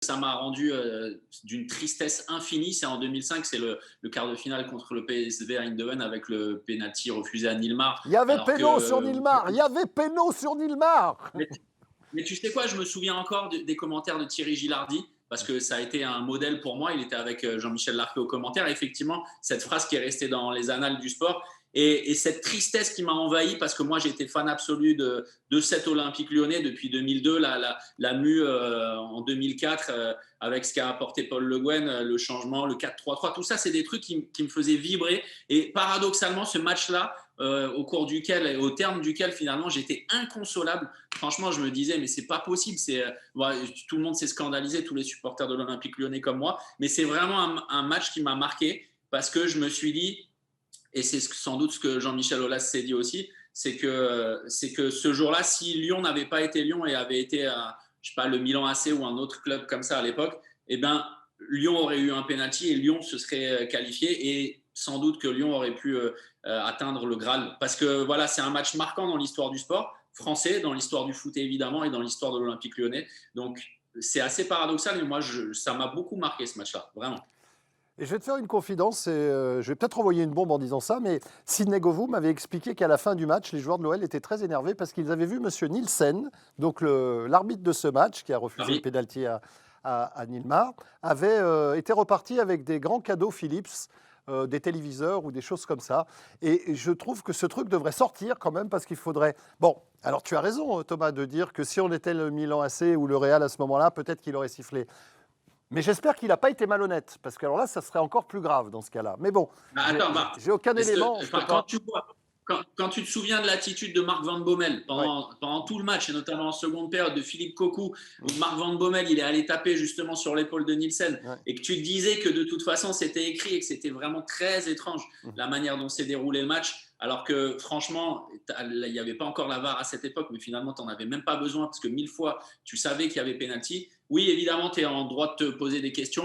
ça m'a rendu d'une tristesse infinie. C'est en 2005, c'est le quart de finale contre le PSV Eindhoven avec le penalty refusé à Nilmar. Il y avait Alors péno sur que, Nilmar. Il y avait péno sur Nilmar. mais, mais tu sais quoi, je me souviens encore des commentaires de Thierry Gilardi parce que ça a été un modèle pour moi. Il était avec Jean-Michel Larquet aux commentaires. Et effectivement, cette phrase qui est restée dans les annales du sport et cette tristesse qui m'a envahi parce que moi j'étais fan absolu de cet Olympique Lyonnais depuis 2002, la mue en 2004 avec ce qu'a apporté Paul Le Guen, le changement, le 4-3-3, tout ça c'est des trucs qui me faisaient vibrer. Et paradoxalement, ce match-là, au terme duquel finalement j'étais inconsolable. Franchement, je me disais, mais c'est pas possible. Tout le monde s'est scandalisé, tous les supporters de l'Olympique Lyonnais comme moi. Mais c'est vraiment un match qui m'a marqué parce que je me suis dit, et c'est sans doute ce que Jean-Michel Aulas s'est dit aussi, c'est que ce jour-là, si Lyon n'avait pas été Lyon et avait été, je sais pas, le Milan AC ou un autre club comme ça à l'époque, eh ben, Lyon aurait eu un penalty et Lyon se serait qualifié et sans doute que Lyon aurait pu atteindre le Graal. Parce que voilà, c'est un match marquant dans l'histoire du sport français, dans l'histoire du foot évidemment et dans l'histoire de l'Olympique Lyonnais. Donc c'est assez paradoxal, mais moi ça m'a beaucoup marqué ce match-là, vraiment. Et je vais te faire une confidence, et je vais peut-être envoyer une bombe en disant ça, mais Sidney Govou m'avait expliqué qu'à la fin du match, les joueurs de l'OL étaient très énervés parce qu'ils avaient vu M. Nielsen, donc l'arbitre de ce match, qui a refusé le pénalty à Nilmar, avait été reparti avec des grands cadeaux Philips, des téléviseurs ou des choses comme ça. Et je trouve que ce truc devrait sortir quand même parce qu'il faudrait... Bon, alors tu as raison Thomas de dire que si on était le Milan AC ou le Real à ce moment-là, peut-être qu'il aurait sifflé. Mais j'espère qu'il n'a pas été malhonnête, parce que alors là, ça serait encore plus grave dans ce cas-là. Mais bon, Attends, Marc, j'ai aucun élément. quand tu te souviens de l'attitude de Marc Van Bommel Ouais. pendant tout le match, et notamment en seconde période, de Philippe Cocu, où Marc Van Bommel il est allé taper justement sur l'épaule de Nielsen, Ouais. et que tu te disais que de toute façon c'était écrit et que c'était vraiment très étrange la manière dont s'est déroulé le match, alors que franchement, il n'y avait pas encore la VAR à cette époque, mais finalement tu n'en avais même pas besoin parce que 1000 fois tu savais qu'il y avait pénalty. Oui, évidemment, tu es en droit de te poser des questions.